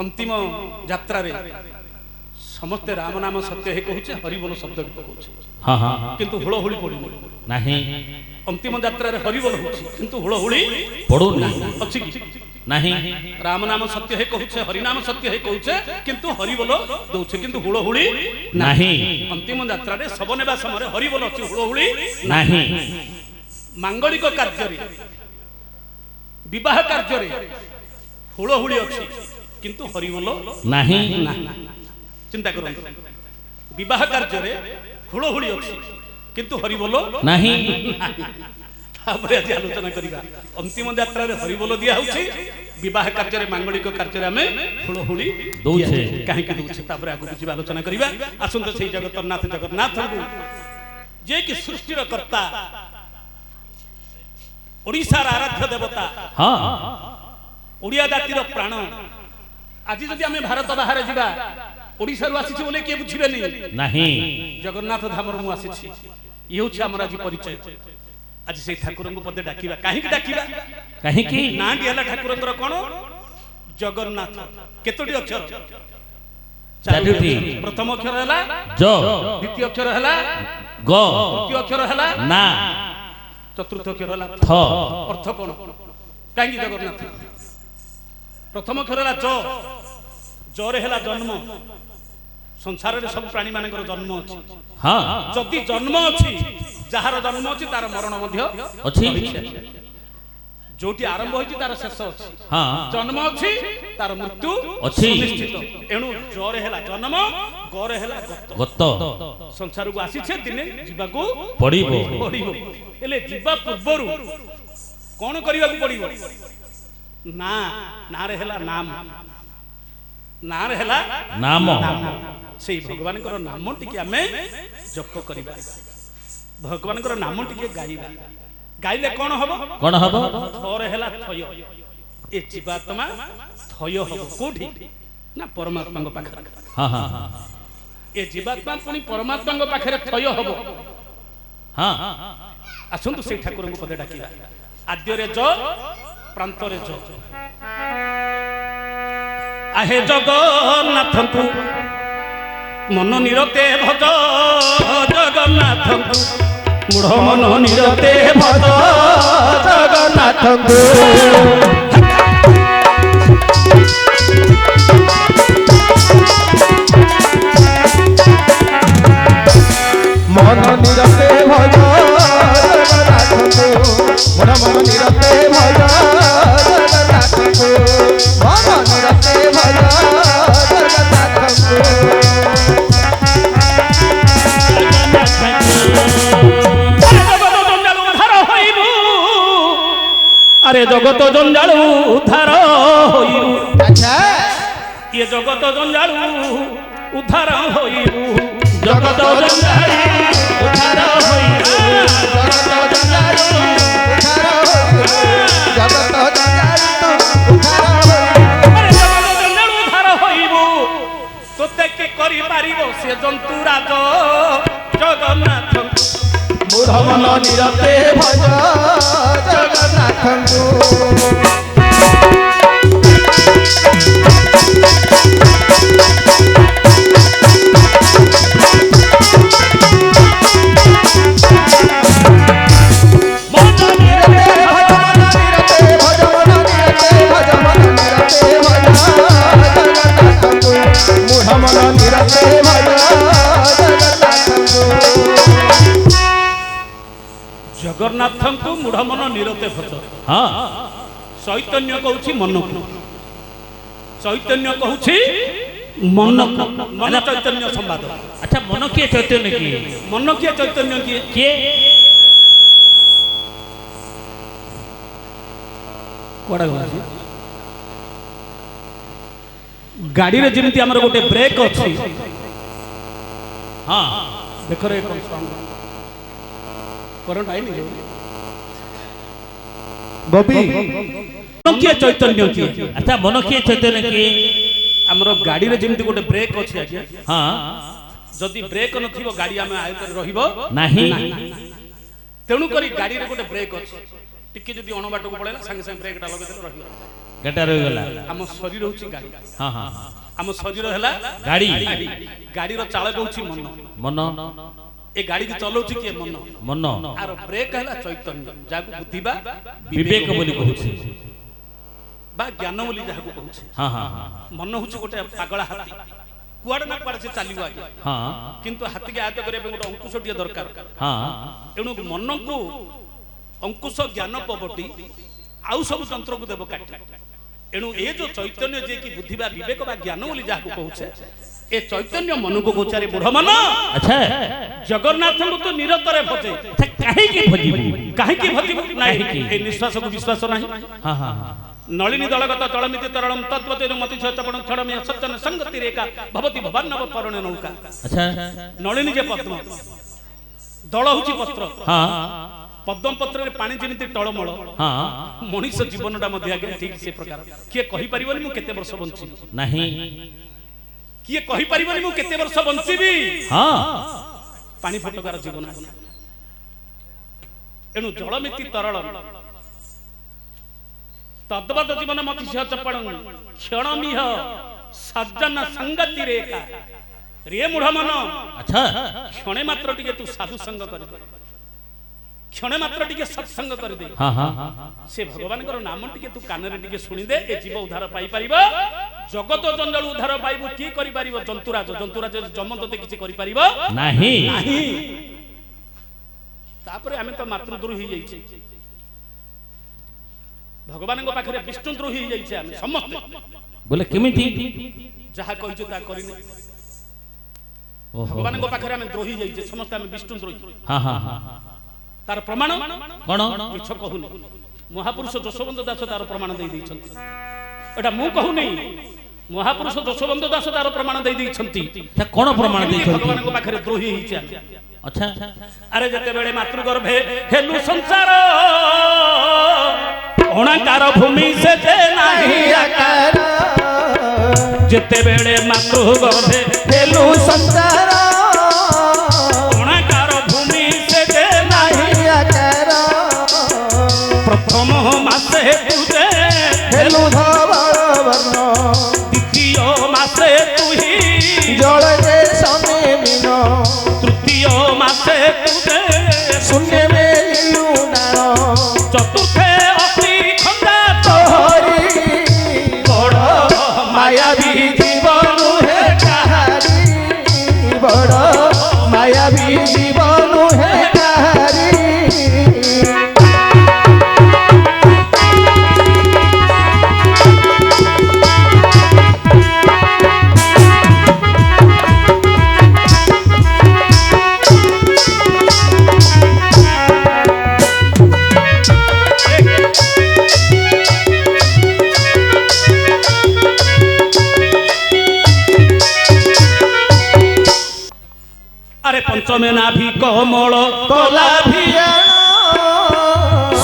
अंतिम यात्रा रे समस्त राम नाम सत्य है कहूचे हरिबोल शब्द भी कहूचे हाँ हाँ किंतु हुलहुली पड़ू नहीं अंतिम यात्रा रे हरिबोल होची किंतु हुलहुली पड़ू अछि नहीं राम नाम सत्य है कहूचे हरि नाम सत्य है कहूचे किंतु हरिबोल दउचे किंतु हुलहुली नहीं अंतिम यात्रा रे सब नेबा समय हरिबोल अछि हुलहुली नहीं मांगलिक कार्य रे विवाह कार्य रे हुलहुली अछि किंतु हरिबोल नहीं चिंता करो विवाह कार्य रे हुलहुली अछि किंतु हरिबोल नहीं तापर आज आलोचना करिबा अंतिम यात्रा रे हरिबोल दिया होछि विवाह कार्य रे मांगलिक कार्य रे हमें हुलहुली दउछे काहे के दउछे तापर आगु बुझी आलोचना करिबा आसंत सेही जगन्नाथ जगन्नाथ को जे कि सृष्टि रो कर्ता ओडिसा रा आराध्य देवता हाँ ओडिया जातिर प्राण आज जदि आमे भारत बाहर जिबा ओडिसा रु आसीछि बोले के बुझिबेनी नहीं जगन्नाथ धामर मु आसीछि ई होछि हमर आज परिचय आज से ठाकुर को पदे डाकिबा काहे की डाकिबा कहीं की ना डी हला ठाकुर कोन जगन्नाथ केतोटी अक्षर चारोटी प्रथम अक्षर हला जो द्वितीय अक्षर हला गो तृतीय अक्षर हला ना चतुर्थ अक्षर हला थ अर्थ कोन काहे जगन्नाथ प्रथम अक्षर हला ज जरे हला जन्म संसार रे सब प्राणी मानकर जन्म अछि हाँ जदि जन्म अछि जहार जन्म अछि तार मरण मध्य अच्छी जोटी आरंभ होइछि तार शेष अछि हाँ जन्म अछि तार मृत्यु अछि निश्चित एणु जरे हला जन्म गरे हला गत गत संसार को आसी छे दिने जीवा को पड़िबो पड़िबो एले जीवा पूर्वरु कोन करिया को पड़िबो ना ना रे हला नाम ना रे हला नाम से भगवान को नाम टिके आमे जप करिबा भगवान को नाम टिके गाइबा गाइले कोन हबो थोरे हला थय ए जीवात्मा थय हबो कोठी ना परमात्मा को पाखरे हाँ हाँ ए जीवात्मा पुनी परमात्मा को पाखरे थय हबो हाँ आसंतु से ठाकुर को पदे डाकिबा आद्य रे ज प्रांत रे ज आहे जगन्नाथ को मन निरते भज जगन्नाथ मूढ़ मन निरते भज जगन्नाथ मन निरते भज जगन्नाथ मूढ़ मन निरते भज जगन्नाथ मन निरते भज अरे जगत जंजालू उद्धार होइबू अच्छा ये जगत जंजालू उद्धार होइबू जगत जंजालू उद्धार होइबू जगत जंजालू अरे जगत जंजालू उद्धार होइबू तोते के करि पारिबो से जंतु राज जगन्नाथ मूढ़ मन निरते भज जगन्नाथ जगन्नाथ को मूढ़ मन निरते भज हाँ चैतन्य कहूछि मन को चैतन्य कहूछि मन को मन चैतन्य संवाद अच्छा मन किए चैतन्य की मन किए चैतन्य किए कोडा गलासी गाड़ी रे जेमति हमर गोटे ब्रेक अछि हाँ देखो रे कोन साउंड करंट आई नहीं बबी मन किए चैतन्य किए अच्छा मन किए चैतन्य की हमर गाड़ी रे जेमति गोटे ब्रेक अछि आज्ञा हाँ जदि ब्रेक नथिबो गाड़ी आमे आयत रहिबो नहीं तेणु करी गाड़ी रे गोटे ब्रेक अछि टिके जदि अण बाट को पळेला संगे संगे ब्रेक टा लगे देले रहिबो କେଟା ରହିଗଲା ଆମ ଶରୀର ହଉଛି ଗାଡି। ହଁ ହଁ ଆମ ଶରୀର ହେଲା ଗାଡି ଗାଡିର ଚାଳକ ହଉଛି ମନ। ମନ ଏ ଗାଡି କି ଚଲାଉଛି କିଏ? ମନ। ମନ ଆର ବ୍ରେକ୍ ହେଲା ଚୈତନ୍ୟ, ଯାହାକୁ ବୁଦ୍ଧି ବା ବିବେକ ବୋଲି କହୁଛି ବା ଜ୍ଞାନ ବୋଲି ଯାହାକୁ କହୁଛି। ହଁ ହଁ ମନ ହଉଛି ଗୋଟେ ପାଗଳା ହାତୀ, କୁଆଡେ ନା କୁଆଡେ ସେ ଚାଲିବ ଆଜ୍ଞା, ହଁ କିନ୍ତୁ ହାତୀକି ଆୟତ କରିବା ପାଇଁ ଗୋଟେ ଅଙ୍କୁଶଟିଏ ଦରକାର। ହଁ ଏଣୁ ମନକୁ ଅଙ୍କୁଶ ଜ୍ଞାନ ପବଟି ଆଉ ସବୁ ଯନ୍ତ୍ରକୁ ଦେବ କାଟି। ଏଣୁ ଏ ଯୋଉ ଚୈତନ୍ୟ ଯେ କି ବୁଦ୍ଧି ବା ବିବେକ ବା ଜ୍ଞାନ ବୋଲି ଯାହାକୁ କହୁଛେ, ଏ ଚୈତନ୍ୟ ମନକୁ କହୁଛେ ବୁଢ ମନ ଆଚ୍ଛା ଜଗନ୍ନାଥଙ୍କୁ ତୁ ନିରତରେ ଭଜେ। କାହିଁକି ଭଜିବୁ କାହିଁକି ଭଜିବୁ? ନାହିଁ କାହିଁକି? ଏ ନିଶ୍ୱାସକୁ ବିଶ୍ୱାସ ନାହିଁ। ହଁ ହଁ ନଳିନୀ ଦଳଗତ ଚଳମିତି ତରଳಂ ତତ୍ପତିରୁ ମତି ଚପଣ ଛଡ଼ମିୟ ସଜ୍ଜନ ସଂଗତି ରେଖା ଭବତି ଭବାନବ ପରଣ ନୌକା। ଆଚ୍ଛା ନଳିନୀ ଯେ ପଦ୍ମ, ଦଳ ହଉଛି ପତ୍ର। ହଁ ପଦ୍ମ ପତ୍ରରେ ପାଣି ଯେମିତି ଟଳମଳ, ହଁ ମଣିଷ ଜୀବନଟା ମଧ୍ୟ ଆଜ୍ଞା ଠିକ ସେ ପ୍ରକାର। କିଏ କହିପାରିବନି ମୁଁ କେତେ ବର୍ଷ ବଞ୍ଚିବି? ନାହିଁ କିଏ କହିପାରିବନି ମୁଁ କେତେ ବର୍ଷ ବଞ୍ଚିବି? ହଁ ପାଣି ଫଟକାର ଜୀବନ। ଏଣୁ ଜଳମିତି ତରଳ ତଦ୍ବତ ଜୀବନ ମତି ଚପଣ କ୍ଷଣମିହ ସଜ୍ଜନ ସଂଗତି ରେଖା। ରେ ମୁଢ ମନ, ଆଚ୍ଛା କ୍ଷଣେ ମାତ୍ର ଟିକେ ତୁ ସାଧୁ ସଙ୍ଗ କରିଦେ, କ୍ଷଣେ ମାତ୍ର ଟିକେ ସତ୍ସଙ୍ଗ କରିଦେ। ହଁ ହଁ ସେ ଭଗବାନଙ୍କର ନାମ ଟିକେ ତୁ କାନରେ ଟିକେ ଶୁଣିଦେ, ଏ ଜୀବ ଉଦ୍ଧାର ପାଇପାରିବ। ଜଗତ ଜଞ୍ଜାଳ ଉଦ୍ଧାର ପାଇବୁ କିଏ କରିପାରିବ? ଜନ୍ତୁରାଜ। ଜନ୍ତୁରାଜ ଯମ ତତେ କିଛି କରିପାରିବ ନାହିଁ ନାହିଁ। ତାପରେ ଆମେ ତ ମାତୃଦ୍ରୋହୀ ହେଇଯାଇଛେ, ଭଗବାନଙ୍କ ପାଖରେ ବିଷ୍ଣୁଦ୍ରୋହୀ ହେଇଯାଇଛେ ଆମେ ସମସ୍ତେ। ବୋଲେ କେମିତି? ଯାହା କହିଛୁ ତାହା କରିନେ। ଓହୋ ଭଗବାନଙ୍କ ପାଖରେ ଆମେ ଦ୍ରୋହୀ ଯାଇଛେ ସମସ୍ତେ, ଆମେ ବିଷ୍ଣୁଦ୍ରୋହୀ। ହଁ ହଁ ତାର ପ୍ରମାଣ କଣ? ମିଛ କହୁନି, ମହାପୁରୁଷ ଯଶୋବନ୍ତ ଦାସ ତାର ପ୍ରମାଣ ଦେଇ ଦେଇଛନ୍ତି। ଏଟା ମୁଁ କହୁନି, ମହାପୁରୁଷ ଯଶୋବନ୍ତ ଦାସ ତାର ପ୍ରମାଣ ଦେଇ ଦେଇଛନ୍ତି। କଣ ପ୍ରମାଣ ଦେଇଛନ୍ତି? ଭଗବାନଙ୍କ ପାଖରେ ଦ୍ରୋହୀ ହେଇଛି ଆମେ। ଆଚ୍ଛା ଆରେ ଯେତେବେଳେ ମାତୃଗର୍ଭେ ହେଲୁ ସଂସାର, ଅଣାକାର ଭୂମି ସେ ଯେ ନାହିଁ ଆକାର। ଯେତେବେଳେ ମାତୃଗର୍ଭେ ହେଲୁ ସଂସାର, ଅଣାକାର ଭୂମି ସେ ଯେ ନାହିଁ ଆକାର। ପ୍ରଥମ ମାସେ ତୁଜେ ହେଲୁ ଧବଳ ବର୍ଣ୍ଣ, ଦ୍ୱିତୀୟ ମାସେ ତୁହି ଜଳରେ ସନେ ମିନ। ତୃତୀୟ ମାସେ ତୁଜେ ଶୂନ୍ୟ ମେଲିଲୁ ନାଳ, ଚତୁର୍ଥେ ଅତି ଖନ୍ଦା ତୋହରି ବଡ଼ ମାୟାବୀ ଜୀବନ ହେ କାହାରି। ବଡ଼ ମାୟାବୀ ଜୀବନ ହେ କାହାରି। আরে পঞ্চমে নাভি কমল কলা ভিয়াণ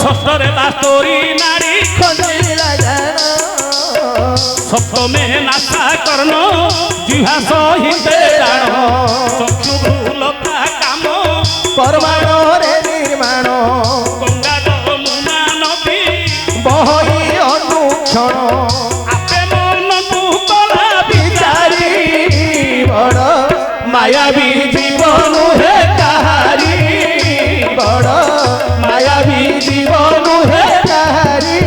ষষ্ঠরে বাস্তরি নারী খোঁজিলা জাণ। সপ্তমে নাথা কর্ণ জিহা সহিতে জাণ চক্ষু ভুলতা কাম পরমাণরে নির্মাণ, গঙ্গা যমুনা নদী বহই অনুক্ষণ। আপে মনকু কলা বিচারি বড় মায়াবী জীবন হে কাহারি। বড় মায়াবী জীবন হে কাহারি।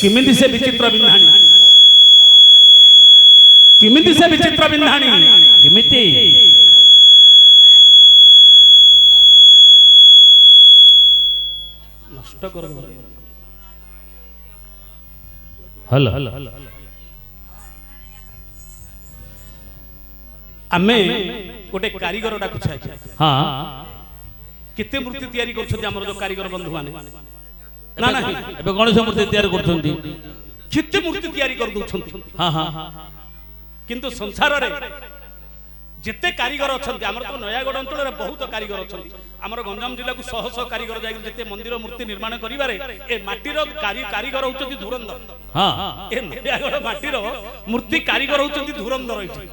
किमिति से विचित्र बिन्धाणी, किमिति से विचित्र बिन्धाणी। କେମିତି? नष्ट कर दो ହଲ आमे गोटे कारीगर डाकुछे ହଁ केते मूर्ति तयारी करछथि हमर जो कारीगर बंधु माने ना ना ଏବେ ଗଣେଶ ମୂର୍ତ୍ତି ତିଆରି କରୁଛନ୍ତି। केते मूर्ति तयारी कर दउछथि। ହଁ ହଁ किंतु संसार रे যেতে কারিগর অଛନ୍ତି আমার তো নয়াগড় অঞ্চলের বহুত কারিগর অଛନ୍ତି আমার গঞ্জাম জেলাକୁ শহ শহ কারিগর যাই যেতে মন্দির মূর্তি নির্মাণ করিবারে এ মাটির কারিগর হউଛନ୍ତି ধুরন্ধর ହଁ এ নয়াগড় মাটির মূর্তি কারিগর হউଛନ୍ତି ধুরন্ধর এটি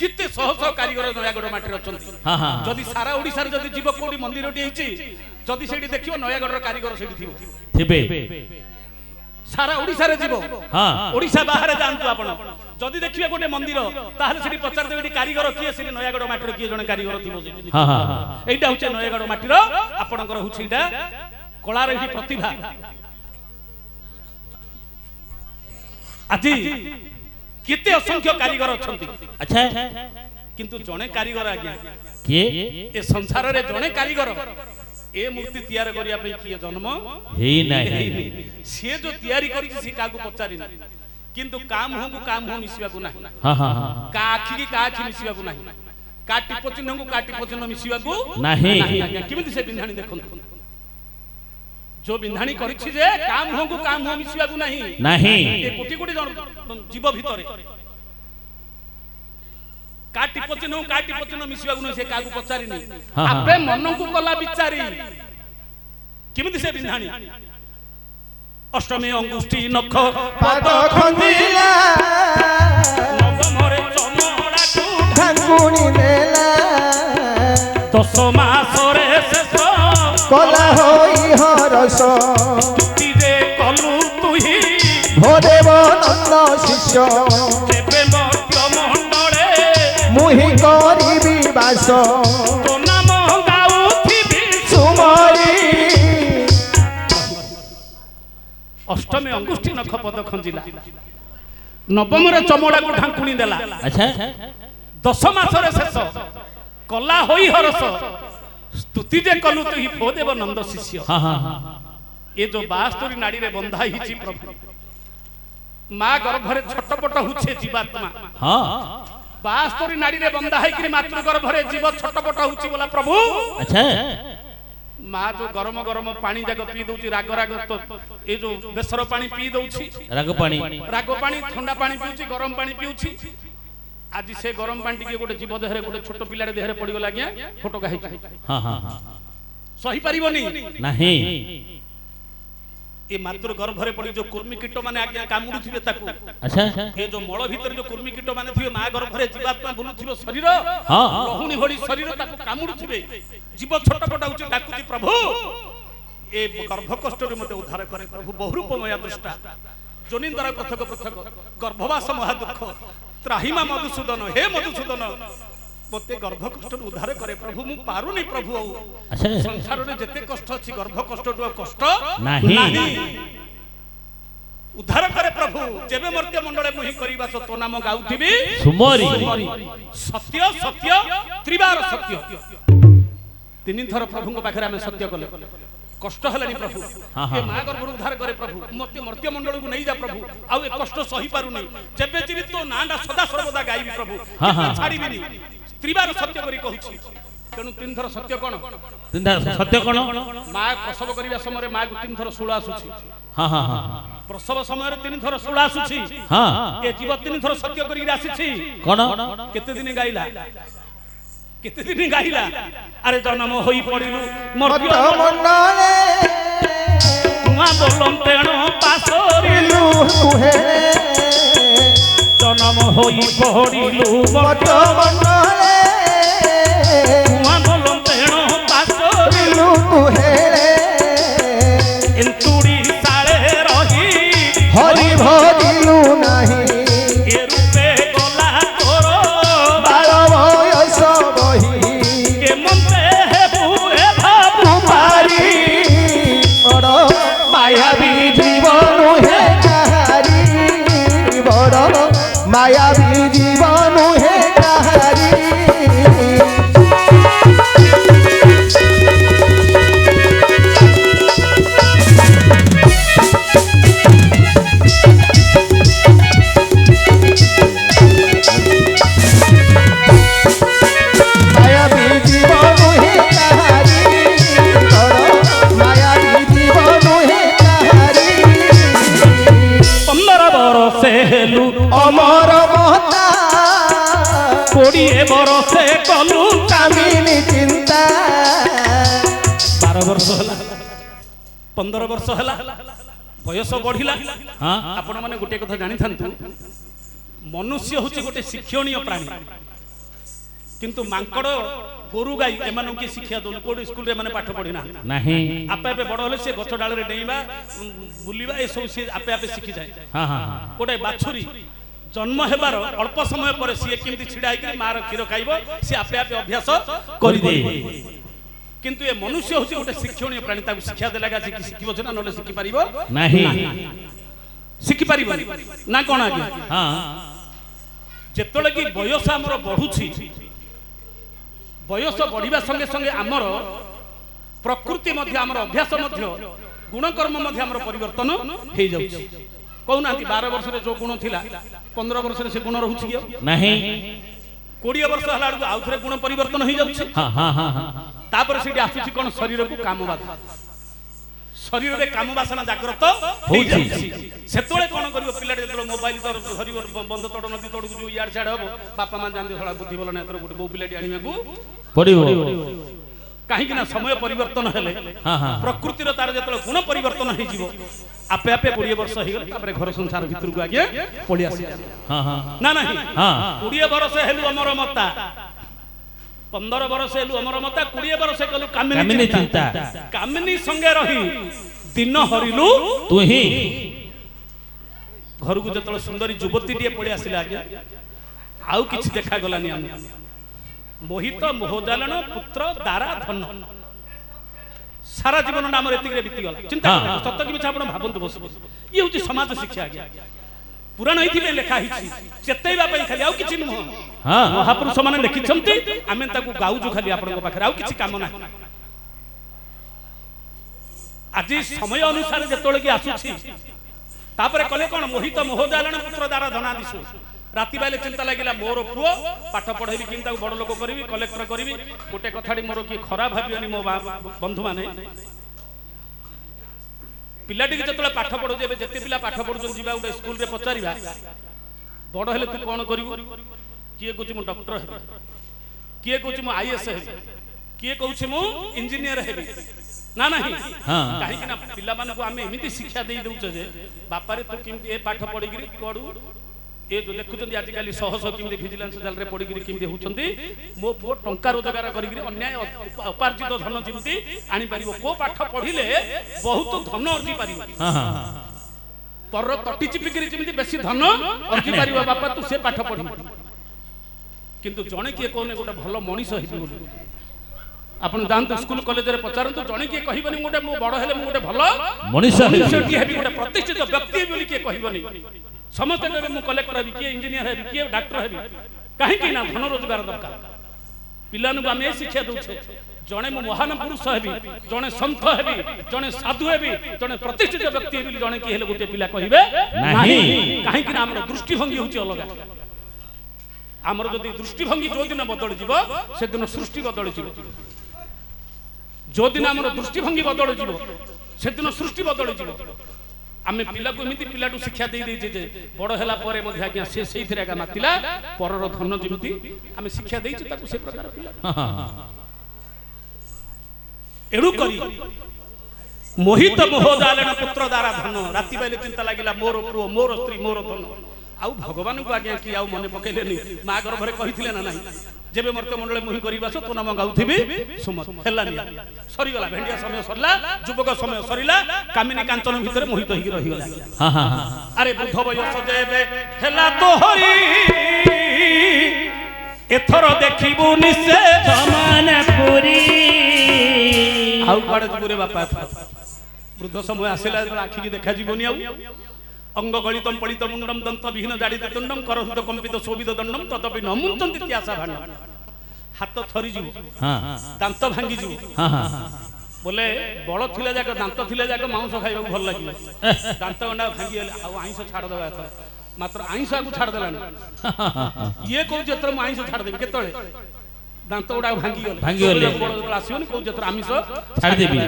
কেতে শহ শহ কারিগর নয়াগড় মাটির অଛନ୍ତି ହଁ ହଁ যদি সারা ওড়িশার যদি জীব কোটি মন্দিরটি হইছি যদি সেটি দেখিও নয়াগড়র কারিগর সেটি থিব ଥିବେ সারা ওড়িশারে জীব ହଁ ওড়িশা বাহারে যাଆନ୍ତୁ ଆପଣ যদি দেখিবে গোটে মন্দির তাহলে সেটি পচার দেবে কারিগর কিয়ে সেটি নয়াগড় মাটির কিয়ে জনে কারিগর থিব সেটি ହଁ ହଁ এইটা হচ্ছে নয়াগড় মাটির আপনাଙ୍କର হচ্ছে এটা কলার এটি প্রতিভা আজি কেতে অসংখ্য কারিগর অଛନ୍ତି ଆଚ୍ଛା কিন্তু জনে কারিগর আজ্ঞা କିଏ এ সংসারে জনে কারিগর এ মূর্তি তৈয়ার করিয়া পই কিয়ে জন্ম ହେଇ ନାହିଁ সে যে তৈয়ারি করিছে সে কাকু পচারি না কিন্তু কাম হু মিশিବାକୁ ନାହିଁ ହଁ ହଁ ହଁ কা আখি কি কা আখি মিশিବାକୁ ନାହିଁ কা টিপ চিহ্নକୁ কা টিপ চিহ୍ନ মিশিବାକୁ ନାହିଁ কেମିତି সে বিন্ধাণী দেখନ୍ତୁ जो बिंधाणी करिछि जे काम हो मिसिबाकू नाही ନାହିଁ ए कोटी कोटी जीव भितरे काटी पचिनो मिसिबाकू नाही से काकू पचारि नहीं हाँ, हाँ। आपे मन को कला विचारी केमिति से बिंधाणी अष्टमी अंगुष्ठी नख पाद खंदिला नवमरे चमड़ा को ढांकुनी नेला 10 मासरे शेष कला होई हरस तुतिरे कलु तुही भदेव नंद शिष्य जेबे मर्त्य मंडळे मुहि करिबी बास तो नाम गाउथिबि सुमरी अष्टमी अंगुष्ठी नख पद खंजिला नवमरे चमड़ा को ढांकुनी देला ଆଚ୍ଛା 10 मासरे शेष कला होई हरस स्तुति जे कलु तुही भदेव नंद शिष्य ହଁ ହଁ ହଁ ये जो 72 नाड़ी रे बंधा हिची प्रभु मां गर्भरे छटपट हुछे जीवात्मा ହଁ 72 नाड़ी रे बंधा है कि मातृ गर्भरे जीव छटपट हुची बोला प्रभु ଆଚ୍ଛା मां जो गरम गरम पानी जाक पी दउची राग राग तो ए जो बेसर पानी पी दउची ରାଗ ପାଣି राग पानी ठंडा पानी पिउची गरम पानी पिउची आज से गरम पानी टिके गोटे जीव देहरे गोटे छोट पिलारे देहरे पड़ी गला गया फोटो गाही ହଁ ହଁ ହଁ सही परिबनी ନାହିଁ ए मातृ गर्भरे पड़ी जो कुर्मी कीट माने आज्ञा कामुडु थिबे ताकू ଆଚ୍ଛା ये जो मळ भीतर जो कुर्मी कीट माने थिबे मां गर्भरे जीवात्मा बुलुथिबो शरीर ହଁ लहुणी भଳି शरीर ताकू कामुडु थिबे जीव छटपट होउची डाकुची प्रभु ए गर्भ कष्ट रे मते उद्धार करे प्रभु बहुरूपमय दृष्टा जोनिंदर पृथक पृथक गर्भवास महा दुख त्राहिमा मधुसूदन हे मधुसूदन मते गर्भ कष्ट उद्धार करे प्रभु मु पारु नहीं प्रभु ଆଚ୍ଛା संसार रे जते कष्ट अछि गर्भ कष्ट कष्ट ନାହିଁ उद्धार करे प्रभु जेबे मर्त्य मंडळे मुहि करिबा तो नाम गाउथिबी ସୁମରି सत्य सत्य त्रिबार सत्य तीन थर प्रभु पाखे आम सत्य कले कष्ट हलानी प्रभु हाँ, ए हाँ। मां गर्भ उद्धार करे प्रभु मते मर्त्य मंडळ को नहीं जा प्रभु आ ए कष्ट सही पारु नहीं जेबे जीवित तो नांडा सदा सर्वदा गाइबी प्रभु हाँ, हाँ। छाड़ीबिनी त्रिबार सत्य करी कहूची तेणु तीन थर सत्य कोन ସତ୍ୟ କ'ଣ मां प्रसव करिबा समय मां को तीन थर सुळ आसुची ହଁ ହଁ ହଁ प्रसव समय तीन थर सुळ आसुची ହଁ ए जीव तीन थर सत्य करी आसीची କ'ଣ केते दिन गाइला अरे जन्म होई पड़िलु मत मर्त्य मंडले कुआ बोलम तेण पासरी लु कुहे जन्म होई पड़िलु मत मंडले कुआ बोलम तेण पासरी लु कुहे एंतुड़ी साळे रही हरि भजिलु नाही ए रूपे गला तोर बाल बयस बही के मन्ते हेबु हे भाबु कुमारी बड़ मायावी जीवन हे काहारी बड़ मायावी जीवन हे काहारी ବର୍ଷ ହେଲା 15 ବର୍ଷ ହେଲା ବୟସ ବଢିଲା ହଁ ଆପଣ ମାନେ ଗୋଟେ କଥା ଜାଣିଥାନ୍ତୁ ମନୁଷ୍ୟ ହେଉଛି ଗୋଟେ ଶିକ୍ଷଣୀୟ ପ୍ରାଣୀ କିନ୍ତୁ ମାଙ୍କଡ ଗୋରୁ ଗାଈ ଏମାନଙ୍କୁ କି ଶିକ୍ଷା ଦଉନି କୋଉଠି ସ୍କୁଲରେ ମାନେ ପାଠ ପଢି ନାହାନ୍ତି ନାହିଁ ଆପେ ଆପେ ବଡ ହେଲେ ସେ ଗଛ ଡାଳରେ ଡେଇଁବା ବୁଲିବା ଏସବୁ ସେ ଆପେ ଆପେ ଶିଖିଯାଏ ହଁ ହଁ ଗୋଟେ ବାଛୁରୀ ଜନ୍ମ ହେବାର ଅଳ୍ପ ସମୟ ପରେ ସିଏ କେମିତି ଛିଡା ହେଇକି ମାର କ୍ଷୀର ଖାଇବ ସେ ଆପେ ଆପେ ଅଭ୍ୟାସ କରିଦିଏ କିନ୍ତୁ ଏ ମନୁଷ୍ୟ ହେଉଛି ଗୋଟେ ଶିକ୍ଷଣୀୟ ପ୍ରାଣୀ ତାକୁ ଶିକ୍ଷା ଦେଲା କି ଶିଖିବ ସିନା ନହେଲେ ଶିଖିପାରିବ ନାହିଁ ଶିଖିପାରିବନି ନା କଣ ଆଜ୍ଞା ହଁ ଯେତେବେଳେ କି ବୟସ ଆମର ବଢୁଛି ବୟସ ବଢିବା ସଙ୍ଗେ ସଙ୍ଗେ ଆମର ପ୍ରକୃତି ମଧ୍ୟ ଆମର ଅଭ୍ୟାସ ମଧ୍ୟ ଗୁଣକର୍ମ ମଧ୍ୟ ଆମର ପରିବର୍ତ୍ତନ ହେଇଯାଉଛି କହୁନାହାନ୍ତି 12 ବର୍ଷରେ ଯୋଉ ଗୁଣ ଥିଲା 15 ବର୍ଷରେ ସେ ଗୁଣ ରହୁଛି କି ନାହିଁ 20 ବର୍ଷ ହେଲା ବେଳକୁ ଆଉ ଥରେ ଗୁଣ ପରିବର୍ତ୍ତନ ହେଇଯାଉଛି ହଁ ହଁ ହଁ ହଁ ତାପରେ ସେଠି ଆସୁଛି କଣ ଶରୀରକୁ କାମ ବାଧା ଶରୀରରେ କାମ ବାସନା ଜାଗ୍ରତ ହଉଛି ସେତେବେଳେ କଣ କରିବ ପିଲାଟି ଯେତେବେଳେ ମୋବାଇଲ ଧରିବ ବନ୍ଧ ତଡ଼ ନଦୀ ତଡ଼କୁ ଯୋଉ ଇଆଡେ ସିଆଡେ ହବ ବାପା ମା ଜାଣିବେ ଶଳା ବୁଦ୍ଧି ଭଲ ନାହିଁ ଗୋଟେ ବୋଉ ପିଲାଟି ଆଣିବାକୁ ପଡିବ କାହିଁକି ନା ସମୟ ପରିବର୍ତ୍ତନ ହେଲେ ହଁ ହଁ ପ୍ରକୃତିର ତାର ଯେତେବେଳେ ଗୁଣ ପରିବର୍ତ୍ତନ ହେଇଯିବ ଆପେ ଆପେ 20 ବର୍ଷ ହେଇଗଲେ ତାପରେ ଘର ସଂସାର ଭିତରକୁ ଆଜ୍ଞା ପଳେଇ ଆସିବ ହଁ ହଁ ନା ନାହିଁ ହଁ 20 ବର୍ଷ ହେଲୁ ଅମର ମତା 15 ବର୍ଷ ହେଲୁ ଅମର ମତା 20 ବର୍ଷ କଲୁ କାମିନୀ ଚିନ୍ତା କାମିନୀ ସଙ୍ଗେ ରହି ଦିନ ହରିଲୁ ତୁ ହିଁ ଘରକୁ ଯେତେବେଳେ ସୁନ୍ଦରୀ ଯୁବତୀଟିଏ ପଳେଇ ଆସିଲା ଆଜ୍ଞା ଆଉ କିଛି ଦେଖାଗଲାନି ଆମକୁ ମୋହିତ ମୋହଜାଲନ ପୁତ୍ର ଦାରା ଧନ ସାରା ଜୀବନ ନାମରେ ଏତିକିରେ ବିତିଗଲା ଚିନ୍ତା କରନ୍ତୁ ସତ କି ମିଛ ଆପଣ ଭାବନ୍ତୁ ବସି ଇଏ ହେଉଛି ସମାଜ ଶିକ୍ଷା ଆଜ୍ଞା ପୁରାଣ ଏଇଥିପାଇଁ ଲେଖା ହେଇଛି ଚେତେଇବା ପାଇଁ ଖାଲି ଆଉ କିଛି ନୁହଁ ମହାପୁରୁଷ ମାନେ ଲେଖିଛନ୍ତି ଆମେ ତାକୁ ଗାଉଛୁ ଖାଲି ଆପଣଙ୍କ ପାଖରେ ଆଉ କିଛି କାମ ନାହିଁ ଆଜି ସମୟ ଅନୁସାରେ ଯେତେବେଳେ କି ଆସୁଛି ତାପରେ କଲେ କଣ ମୋହିତ ମୋହଜାଲନ ପୁତ୍ର ଦାରା ଧନାଦିଶୁ ରାତି ବାଇଲେ ଚିନ୍ତା ଲାଗିଲା ମୋର ପୁଅ ପାଠ ପଢେଇବି କେମିତି ତାକୁ ବଡ ଲୋକ କରିବି କଲେକ୍ଟର କରିବି ଗୋଟେ କଥାଟି ମୋର କିଏ ଖରାପ ଭାବିବନି ମୋ ବନ୍ଧୁ ମାନେ ପିଲାଟିକି ଯେତେବେଳେ ପାଠ ପଢୁଛି ଏବେ ଯେତେ ପିଲା ପାଠ ପଢୁଛନ୍ତି ଯିବା ଗୋଟେ ସ୍କୁଲରେ ପଚାରିବା ବଡ ହେଲେ ତୁ କଣ କରିବୁ କିଏ କହୁଛି ମୁଁ ଡକ୍ଟର ହେବି କିଏ କହୁଛି ମୁଁ ଆଇଏଏସ୍ ହେବି କିଏ କହୁଛି ମୁଁ ଇଞ୍ଜିନିୟର ହେବି ନା ନାହିଁ କାହିଁକି ନା ପିଲାମାନଙ୍କୁ ଆମେ ଏମିତି ଶିକ୍ଷା ଦେଇ ଦଉଛେ ଯେ ବାପାରେ ତୁ କେମିତି ଏ ପାଠ ପଢିକିରି ପଢୁ ଏ ଯୋଉ ଦେଖୁଛନ୍ତି ଆଜିକାଲି ଶହ ଶହ କେମିତି ଭିଜିଲାନ୍ସ ଜାଲରେ ପଡିକିରି କେମିତି ହଉଛନ୍ତି ମୋ ପୁଅ ଟଙ୍କା ରୋଜଗାର କରିକିରି ଅନ୍ୟାୟ ଉପାର୍ଜିତ ଧନ ଯେମିତି ଆଣିପାରିବ କୋଉ ପାଠ ପଢିଲେ ବହୁତ ଧନ ଅର୍ଜି ପାରିବ ପର ତଟି ଚିପିକିରି ଯେମିତି ବେଶୀ ଧନ ଅର୍ଜି ପାରିବ ବାପା ତୁ ସେ ପାଠ ପଢିବୁ କିନ୍ତୁ ଜଣେ କିଏ କହୁନି ଗୋଟେ ଭଲ ମଣିଷ ହେଇଛି ବୋଲି ଆପଣ ଜାଣନ୍ତୁ ସ୍କୁଲ କଲେଜରେ ପଚାରନ୍ତୁ ଜଣେ କିଏ କହିବନି ଗୋଟେ ମୁଁ ବଡ ହେଲେ ମୁଁ ଗୋଟେ ଭଲ ମଣିଷଟିଏ ହେବି ଗୋଟେ ପ୍ରତିଷ୍ଠିତ ବ୍ୟକ୍ତି ବୋଲି କିଏ କହିବନି ସମସ୍ତେ କହିବେ ମୁଁ କଲେକ୍ଟର ହେବି କିଏ ଇଞ୍ଜିନିୟର ହେବି କିଏ ଡାକ୍ତର ହେବି କାହିଁକି ନା ଧନ ରୋଜଗାର ଦରକାର ପିଲାମାନଙ୍କୁ ଆମେ ଏ ଶିକ୍ଷା ଦଉଛେ ଜଣେ ମୁଁ ମହାନ ପୁରୁଷ ହେବି ଜଣେ ସନ୍ଥ ହେବି ଜଣେ ସାଧୁ ହେବି ଜଣେ ପ୍ରତିଷ୍ଠିତ ବ୍ୟକ୍ତି ହେବି ଜଣେ କିଏ ହେଲେ ଗୋଟେ ପିଲା କହିବେ ନାହିଁ କାହିଁକି ନା ଆମର ଦୃଷ୍ଟିଭଙ୍ଗୀ ହେଉଛି ଅଲଗା ଆମର ଯଦି ଦୃଷ୍ଟିଭଙ୍ଗୀ ଯୋଉଦିନ ବଦଳିଯିବ ସେଦିନ ସୃଷ୍ଟି ବଦଳିଯିବ ଯୋଉଦିନ ଆମର ଦୃଷ୍ଟିଭଙ୍ଗୀ ବଦଳିଯିବ ସେଦିନ ସୃଷ୍ଟି ବଦଳିଯିବ ଆମେ ପିଲାକୁ ଏମିତି ପିଲାଠୁ ଶିକ୍ଷା ଦେଇ ଦେଇଛେ ଯେ ବଡ ହେଲା ପରେ ମଧ୍ୟ ଆଜ୍ଞା ସେ ସେଇଥିରେ ଆଜ୍ଞା ମାତିଲା ପରର ଧନ ଯେମିତି ଆମେ ଶିକ୍ଷା ଦେଇଛୁ ତାକୁ ସେ ପ୍ରକାର ପିଲା ଏଣୁ କରି ମୋହିତ ମୋହଜାଲନ ପୁତ୍ର ଦାରା ଧନ ରାତି ପାଇଲେ ଚିନ୍ତା ଲାଗିଲା ମୋର ପୁଅ ମୋର ସ୍ତ୍ରୀ ମୋର ଧନ ଆଉ ଭଗବାନଙ୍କୁ ଆଜ୍ଞା କି ଆଉ ମନେ ପକେଇଲେନି ମା ଗର୍ଭରେ କହିଥିଲେ ନା ନାହିଁ ଯେବେ ମର୍ତ୍ତ୍ୟ ମଣ୍ଡଳେ ମୁହିଁ କରିବାସ ତୁ ନାମ ଗାଉଥିବି ସୁମତ ହେଲାନି ସରିଗଲା ଭେଣ୍ଡିଆ ସମୟ ସରିଲା ଯୁବକ ସମୟ ସରିଲା କାମିନୀ କାଞ୍ଚନ ଭିତରେ ମୋହିତ ହେଇକି ରହିଗଲା ଆରେ ବୁଦ୍ଧ ବୟସ ଯେବେ ହେଲା ତ ହରି ଏଥର ଦେଖିବୁ ନିଶ୍ଚୟ ସମାନ ପୁରୀ ଆଉ କୁଆଡେ ଯିବୁରେ ବାପା ବୃଦ୍ଧ ସମୟ ଆସିଲା ଆଖିକି ଦେଖାଯିବନି ଆଉ अंग गलितम पलित मुंडम दंत विहीन जाड़ित तुंडम करहुत कंपित शोभित दंडम तदपि न मुंचन्ति त्यासा भांड हाथ थरी जीव दांत भांगी जीव बोले बड़ थिला जाक दांत थिला जाक मांस खाइबा भल लागिला दांत गंडा भांगी गेले आ आइंस छाड़ दबा एथर मात्र आइंस आगु छाड़ देलानी ये को जतर आइंस छाड़ देबी केतळे दांत गुडा भांगी गेले बड़ आसीबनी को जतर आमिष छाड़ देबी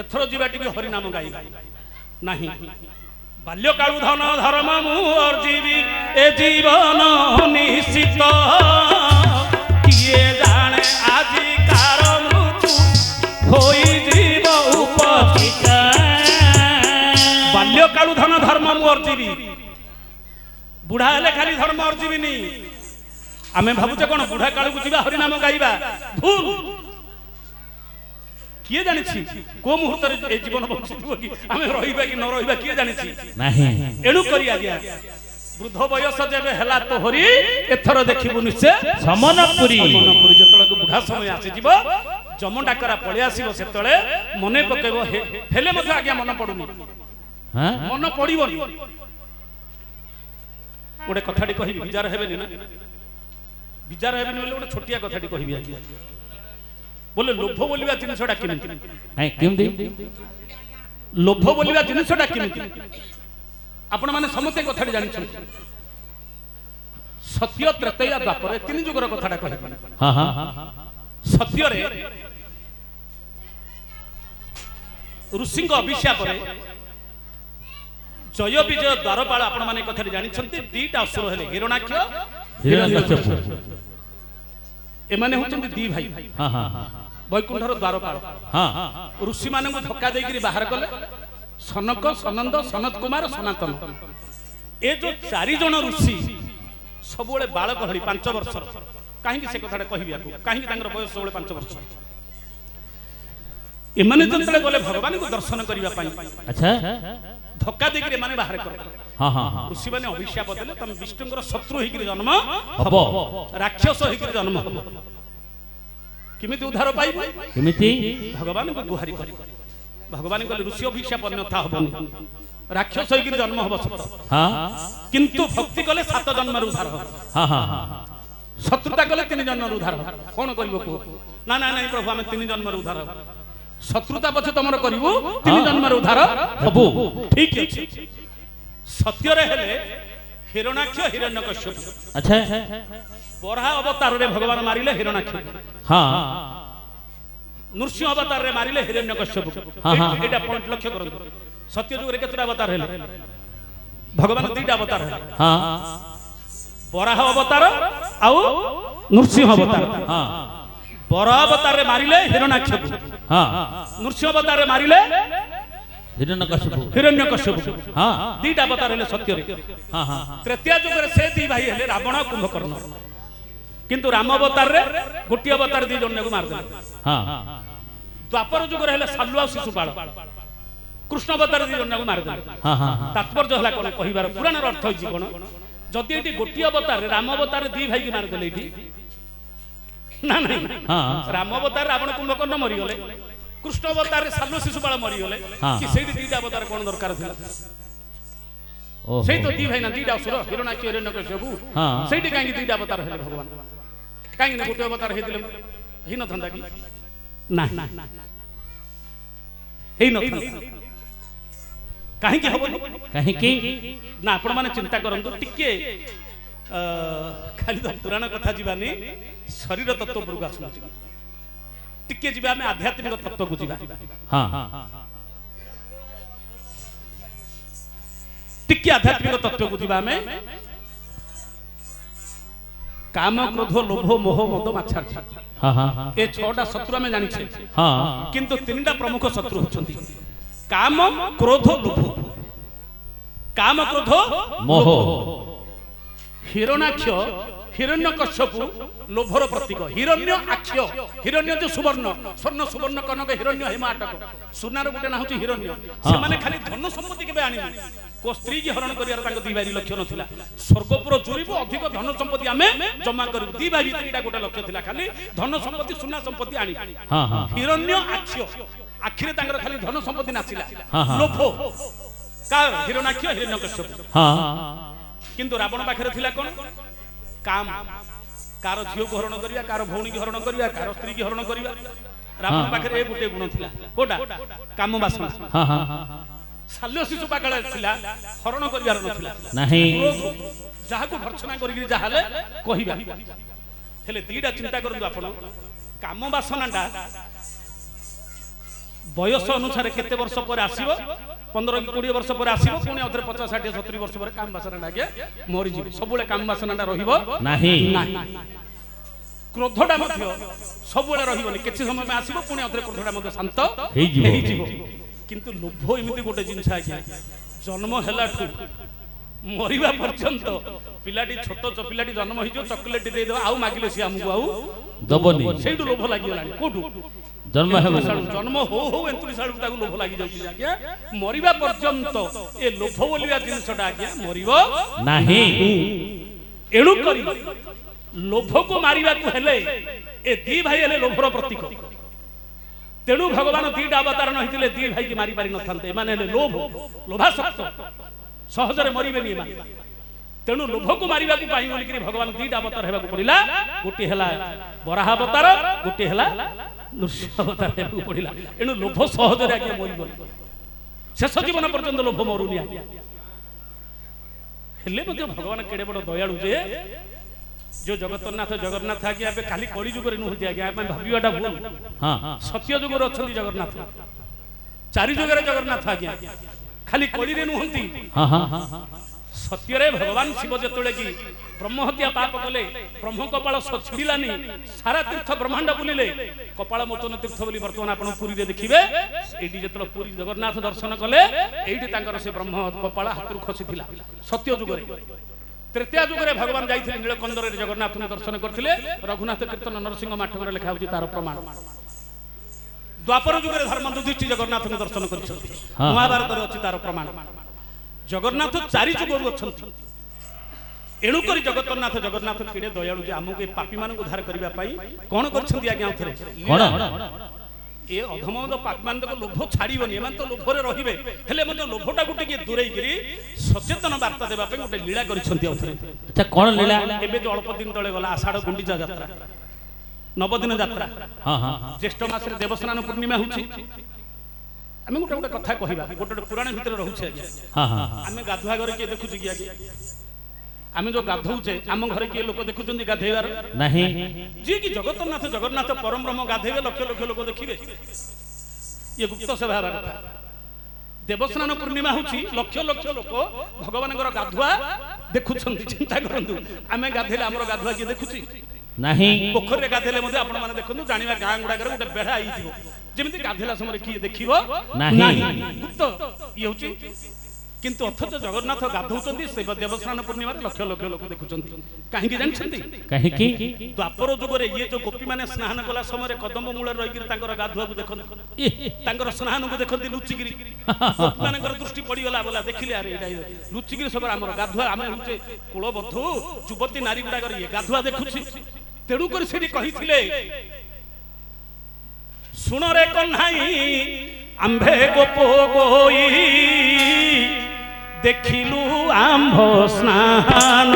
एथर जीवा टिके हरि नाम गाई नाही बाल्यकालु धन धर्म मुर्जीवी ए जीवन निश्चित किए जाने आजिकार मृत्यु होई जीव ଅର୍ଜିବି ବୁଢା ହେଲେ ଖାଲି ଧର୍ମ ଅର୍ଜିବିନି ଆମେ ଭାବୁଛେ କଣ ବୁଢା କାଳକୁ ଯିବା ହରିନାମ ଗାଇବା ଭୁଲ କିଏ ଜାଣିଛି କୋଉ ମୁହୂର୍ତ୍ତରେ ଏ ଜୀବନ ବଞ୍ଚିଥିବ କି ଆମେ ରହିବା କି ନ ରହିବା କିଏ ଜାଣିଛି ନାହିଁ ଏଣୁ କରି ଆଜ୍ଞା ବୃଦ୍ଧ ବୟସ ଯେବେ ହେଲା ତ ହରି ଏଥର ଦେଖିବୁ ନିଶ୍ଚୟ ସମନପୁରୀ ଯେତେବେଳେ ବୁଢା ସମୟ ଆସିଯିବ ଯମ ଡାକରା ପଳେଇ ଆସିବ ସେତେବେଳେ ମନେ ପକେଇବ ହେଲେ ମଧ୍ୟ ଆଜ୍ଞା ମନେ ପଡୁନି ମନେ ପଡିବନି ଗୋଟେ କଥାଟି କହିବି ବିଜାର ହେବେନି ନା ବିଜାର ହେବେନି ବୋଲି ଗୋଟେ ଛୋଟିଆ କଥାଟି କହିବି ଆଜ୍ଞା ବୋଲେ ଲୋଭ ବୋଲିବା ଜିନିଷଟା କେମିତି କେମିତି ଲୋଭ ବୋଲିବା ଜିନିଷଟା କେମିତି ଆପଣ ମାନେ ସମସ୍ତେ କଥାଟି ଜାଣିଛନ୍ତି ସତ୍ୟ ତ୍ରେତୟା ଦ୍ୱାପର ତିନି ଯୁଗର କଥାଟା କହିବି ସତ୍ୟରେ ଋଷିଙ୍କ ଅଭିଶାପରେ ଜୟ ବିଜୟ ଦ୍ୱାରପାଳ ଆପଣ ମାନେ କଥାଟି ଜାଣିଛନ୍ତି ଦିଟା ଅସୁର ହେଲେ ହିରଣାକ୍ଷ ହିରଣ୍ୟକଶ୍ୟପ ଏମାନେ ହଉଛନ୍ତି ଦି ଭାଇ ବୈକୁଣ୍ଠର ଦ୍ୱାରପାଳ ଋଷି ମାନଙ୍କୁ ଧକ୍କା ଦେଇକିରି ବାହାର କଲେ ସନକ ସନନ୍ଦ ସନତ କୁମାର ସନାତନ ଏ ଯୋଉ 4 ଜଣ ଋଷି ସବୁବେଳେ ବାଳକ ଭଳି 5 ବର୍ଷର କାହିଁକି ସେ କଥାଟା କହିବି ଆକୁ କାହିଁକି ତାଙ୍କର ବୟସ ସବୁବେଳେ 5 ବର୍ଷ ଏମାନେ ଯେତେବେଳେ ଗଲେ ଭଗବାନଙ୍କୁ ଦର୍ଶନ କରିବା ପାଇଁ ଆଚ୍ଛା ଧକ୍କା ଦେଇକିରି ଏମାନେ ବାହାର କରିଦେଲେ ଋଷି ମାନେ ଅଭିଶାପ ଦେଲେ ତମେ ବିଷ୍ଣୁଙ୍କର ଶତ୍ରୁ ହେଇକିରି ଜନ୍ମ ହବ ରାକ୍ଷସ ହେଇକିରି ଜନ୍ମ ହବ କେମିତି ଉଦ୍ଧାର ପାଇବ କେମିତି ଭଗବାନଙ୍କୁ ଗୁହାରି କରି ଭଗବାନ କହିଲେ ଋଷି ଅଭିଶାପ ଅନ୍ୟଥା ହବନି ରାକ୍ଷସ ହେଇକିରି ଜନ୍ମ ହବ ସତ କିନ୍ତୁ ଭକ୍ତି କଲେ 7 ଜନ୍ମରୁ ଉଦ୍ଧାର ହବ ଶତ୍ରୁତା କଲେ 3 ଜନ୍ମରୁ ଉଦ୍ଧାର ହବ କଣ କରିବ କୁହ ନା ନା ନାଇଁ ପ୍ରଭୁ ଆମେ 3 ଜନ୍ମରୁ ଉଦ୍ଧାର ହବ ଶତ୍ରୁତା ପଛେ ତମର କରିବୁ 3 ଜନ୍ମରୁ ଉଦ୍ଧାର ହବ ଠିକ ଅଛି ସତ୍ୟରେ ହେଲେ ହିରଣାକ୍ଷ ହିରଣ୍ୟକଶ୍ୟପ ଆଚ୍ଛା ବରାହ ଅବତାରରେ ଭଗବାନ ମାରିଲେ ହିରଣାକ୍ଷ ନୃସିଂହ ଅବତାରରେ ମାରିଲେ ହିରଣ୍ୟକଶ୍ୟପ ଏଇଟା ପଏଣ୍ଟ ଲକ୍ଷ୍ୟ କରନ୍ତୁ ସତ୍ୟ ଯୁଗରେ କେତେଟା ଅବତାର ହେଲେ ଭଗବାନ 2ଟା ଅବତାର ହେଲେ ବରାହ ଅବତାର ଆଉ ନୃସିଂହ ଅବତାର ବରାହ ଅବତାରରେ ମାରିଲେ ହିରଣାକ୍ଷକୁ ନୃସିଂହ ଅବତାରରେ ମାରିଲେ ହିରଣ୍ୟକଶ୍ୟପ 2ଟା ଅବତାର ହେଲେ ସତ୍ୟରେ ତୃତୀୟ ଯୁଗରେ ସେ 2 ଭାଇ ହେଲେ ରାବଣ ଆଉ କୁମ୍ଭକର୍ଣ୍ଣ କିନ୍ତୁ ରାମ ଅବତାରରେ ଗୋଟିଏ ଅବତାର 2 ଜଣକୁ ମାରିଦେଲେ ଦ୍ୱାପର ଯୁଗରେ ହେଲେ ସାଲୁ ଆଉ ଶିଶୁପାଳ କୃଷ୍ଣ ଅବତାର 2 ଜଣକୁ ମାରିଦେଲେ ତାତ୍ପର୍ଯ୍ୟ ହେଲା କଣ କହିବାର ପୁରାଣର ଅର୍ଥ ହେଇଛି କଣ ଯଦି ଏଠି ଗୋଟିଏ ଅବତାରରେ ରାମ ଅବତାରରେ 2 ଭାଇକି ମାରିଦେଲେ ଏଠି ନା ନାଇଁ ରାମ ଅବତାର ରାବଣ କୁମ୍ଭକର୍ଣ୍ଣ ମରିଗଲେ କୃଷ୍ଣ ଅବତାରରେ ସାଲୁ ଶିଶୁପାଳ ମରିଗଲେ କି ସେଇଠି 2ଟା ଅବତାର କଣ ଦରକାର ଥିଲା ସେଇ ତ 2 ଭାଇ ନା 2ଟା ଅସୁର ହିରଣାକ୍ଷ ହିରଣ୍ୟକଶ୍ୟପ ସେଇଠି କାହିଁକି 2ଟା ଅବତାର ହେଲେ ଭଗବାନ କାହିଁକି ନା ଗୋଟେ ଅବତାର ହେଇଥିଲେ ହେଇନଥାନ୍ତା କି ନା ହେଇନଥାନ୍ତା କାହିଁକି ହବନି କାହିଁକି ନା ଆପଣ ମାନେ ଚିନ୍ତା କରନ୍ତୁ ଟିକେ ଖାଲି ପୁରାଣ କଥା ଯିବାନି ଶରୀର ତତ୍ତ୍ୱ ଉପରକୁ ଆସୁନ ଟିକେ ଯିବା ଆମେ ଆଧ୍ୟାତ୍ମିକ ତତ୍ତ୍ୱକୁ ଯିବା ଟିକେ ଆଧ୍ୟାତ୍ମିକ ତତ୍ତ୍ୱକୁ ଯିବା ଆମେ କାମ କ୍ରୋଧ ଲୋଭ ମୋହ ମଦ ମାଛାର୍ଥ ଏ 6ଟା ଶତ୍ରୁ ଆମେ ଜାଣିଛେ କିନ୍ତୁ 3ଟା ପ୍ରମୁଖ ଶତ୍ରୁ ହଉଛନ୍ତି କାମ କ୍ରୋଧ ଲୋଭ କାମ କ୍ରୋଧ ମୋହ ହିରଣାକ୍ଷ ହିରଣ୍ୟକଶ୍ୟପ ଲୋଭର ପ୍ରତୀକ ହିରଣ୍ୟ ଆକ୍ଷ ହିରଣ୍ୟ ଯୋ ସୁବର୍ଣ୍ଣ ସ୍ୱର୍ଣ୍ଣ ସୁବର୍ଣ୍ଣ କନକ ହିରଣ୍ୟ ହେମାଟକ ସୁନାର ଗୋଟେ ନା ହଉଛି ହିରଣ୍ୟ ସେମାନେ ଖାଲି ଧନ ସମ୍ପତ୍ତି କେବେ ଆଣିବେ କୋ ସ୍ତ୍ରୀ କି ହରଣ କରିବାର ତାଙ୍କ 2 ଭାଇ ଲକ୍ଷ୍ୟ ନଥିଲା ସ୍ୱର୍ଗପୁର ଜୁରିବୁ ଅଧିକ ଧନ ସମ୍ପତ୍ତି ଆମେ ଜମା କରିବୁ 2 ଭାଇ ଭିତରେ ଏଇଟା ଗୋଟେ ଲକ୍ଷ୍ୟ ଥିଲା ଖାଲି ଧନ ସମ୍ପତ୍ତି ସୁନା ସମ୍ପତ୍ତି ଆଣି ହିରଣ୍ୟ ଆକ୍ଷ ଆଖିରେ ତାଙ୍କର ଖାଲି ଧନ ସମ୍ପତ୍ତି ନାଚିଲା ଲୋଭ କାର ହିରଣାକ୍ଷ ହିରଣ୍ୟକଶ୍ୟପ କିନ୍ତୁ ରାବଣ ପାଖରେ ଥିଲା କଣ କାମ କାର ଝିଅକୁ ହରଣ କରିବା କାର ଭଉଣୀକି ହରଣ କରିବା କାର ସ୍ତ୍ରୀକି ହରଣ କରିବା ରାବଣ ପାଖରେ ଏ ଗୋଟେ ଗୁଣ ଥିଲା କୋଟା କାମ ବାସନା ଶାଲ୍ୟ ଶିଶୁ ପାଗଳ ଥିଲା ହରଣ କରିବାର ନଥିଲା ନାହିଁ ଯାହାକୁ ଭର୍ସନା କରିକି ଯାହାଲେ କହିବା ହେଲେ 2ଟା ଚିନ୍ତା କରନ୍ତୁ ଆପଣ କାମ ବାସନାଟା ବୟସ ଅନୁସାରେ କେତେ ବର୍ଷ ପରେ ଆସିବ 15 କି 20 ବର୍ଷ ପରେ ଆସିବ ପୁଣି ଆଉଥରେ 50 60 70 ବର୍ଷ ପରେ କାମ ବାସନାଟା ଆଜ୍ଞା ମରିଯିବ ସବୁବେଳେ କାମ ବାସନାଟା ରହିବ ନାହିଁ କ୍ରୋଧଟା ମଧ୍ୟ ସବୁବେଳେ ରହିବନି କିଛି ସମୟ ପାଇଁ ଆସିବ ପୁଣି ଆଉଥରେ କ୍ରୋଧଟା ମଧ୍ୟ ଶାନ୍ତ ହେଇଯିବ କିନ୍ତୁ ଲୋଭ ଏମିତି ଗୋଟେ ଜିନିଷ ଆଜ୍ଞା ଜନ୍ମ ହେଲାଠୁ मरिबा पर्यंत पिलाटी छोट पिलाटी जन्म होइजो चॉकलेट दे दो आउ मागिले सी हमकु आउ दबनी सेठु लोभ लागि गेलानी कोठु जन्म हेबो जन्म हो एंतुरी सालू ताकू लोभ लागि जाउची आज्ञा मरिबा पर्यंत ए लोभ बोलिया जिनसटा आज्ञा मरिबो नाही एणु करी लोभ को मारिबा को हेले ए दी भाई हेले लोभर प्रतीक तेणु भगवान दीटा अवतार नहिथिले दी भाई की मारी पारि नथान्ते माने हेले लोभ लोभासक्त सहजरे मरिबेनी एमाने तेणु लोभ को मारिबा को पाई बोली भगवान दीटा अवतार हेबा को पड़िला गोटी हेला वराह अवतार गोटी हेला नृसिंह अवतार हेबा को पड़िला एणु लोभ सहजरे आज्ञा मरिबो शेष जीवन पर्यंत लोभ मरुनी आज्ञा हेले मध्ये भगवान केडे बड़ दयालु जे जो जगन्नाथ आज्ञा ए खाली कली जुग रे नुहति आज्ञा अपन भाबियाटा भूल हां सत्य जुग रे अछंती जगन्नाथ चारि जुग रे जगन्नाथ आज्ञा खाली कली रे नुहति हां हां सत्य रे भगवान शिव जतले की ब्रह्म हत्या पाप कले ब्रह्म कपाल छिड़िलानी सारा तीर्थ ब्रह्मांड बुलिले कपाल मोचन तीर्थ बोली वर्तमान आपण पुरी रे देखिबे एडी जतले पुरी जगन्नाथ दर्शन कले एडी तांकर से ब्रह्म कपाल हातरु खसिथिला सत्य जुग रे तृतीय जुग रे भगवान जाइथिले नीलकंदर रे जगन्नाथ दर्शन करथिले रघुनाथ कीर्तन नरसिंह माठगर लेखा होची तार प्रमाण द्वापर जुग रे धर्म युधिष्ठिर जगन्नाथ दर्शन करछथि महाभारत रे अछि तार प्रमाण जगन्नाथ चारि जुग रु अछंती एणु करी जगन्नाथ केडे दयालु जे हमकु ए पापी मानक उद्धार करबा पई कोन करछंती आज्ञा उथरे कोन ए अधमद पापी मानक लोभ छाड़ीबनी एमान तो लोभरे रहिबे हेले मते लोभटा गुटे के दूरेई करी सचेतन वार्ता देबा पई गुटे लीला करछंती उथरे अच्छा कोन लीला एबे जो अल्प दिन तळे गला आषाढ़ गुंडीचा यात्रा नवदिन यात्रा हां हां ज्येष्ठ मास रे देवस्नान पूर्णिमा होछि आमे गुटे गुटे कथा कहिबा गुटे पुराण भितर रहउछि आज्ञा हां हां आमे गाधुआ घर के देखुछि कि आज्ञा आमे जो गाधौचे आम घर के लोक देखुछन्ती गाधेबार नहीं जी कि जगन्नाथ परम ब्रह्म गाधेबे लक्ष लक्ष लोक देखिबे ये गुप्त सभा कथा देवस्नान पूर्णिमा होछि लक्ष लक्ष लोक भगवानकर गाधुआ देखुछन्ती चिंता करंतु आमे गाधेले हमर गाधुआ के देखुछि नहीं पोखर रे गाधेले मध्ये आपण माने देखंतु जानिबा गां गुडा करे गुटे बेढा आइथिबो जेमिति गाधेला समय की देखिबो नहीं गुप्त ये होछि किंतु अथच जगन्नाथ गाधौचंती से देवस्नान पूर्णिमा लक्ष लक्ष लोक देखुचंती काहे की जानछंती काहे की द्वापर जुग रे ये जो गोपी माने स्नान कला समय कदम मूल रही गिरी तांकर गाधुआ को देखंती तांकर स्नान को देखंती लुचि गिरी गोपी मानकर दृष्टि पड़ी गला बोला देखिले अरे एटा लुचि गिरी सब हमर गाधुआ आमे होचे कुलबधु युवती नारी गुडा कर ये गाधुआ देखुछि तेडु कर सेडी कहिथिले सुन रे कन्हाई आंभे गोपो गोई देखिलु आंभ स्नान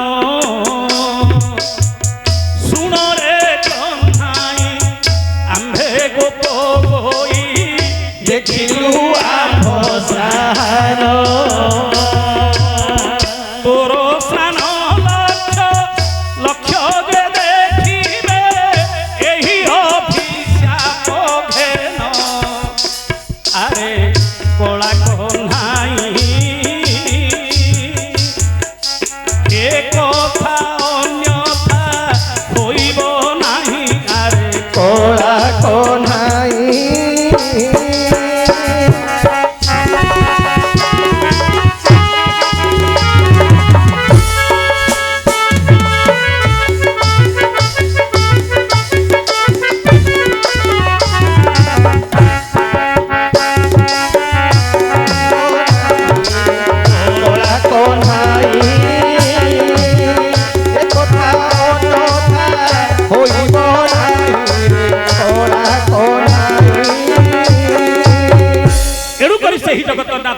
सुन रे कन्हाई आंभे गोपो गोई देखिलु आंभ स्नान तोरो स्नान लक्ष जे देखिबे एही अभिशाप घेन अरे कोला कन्हाई कथा अन्यथा होइब नाही आरे कोला कन्हाई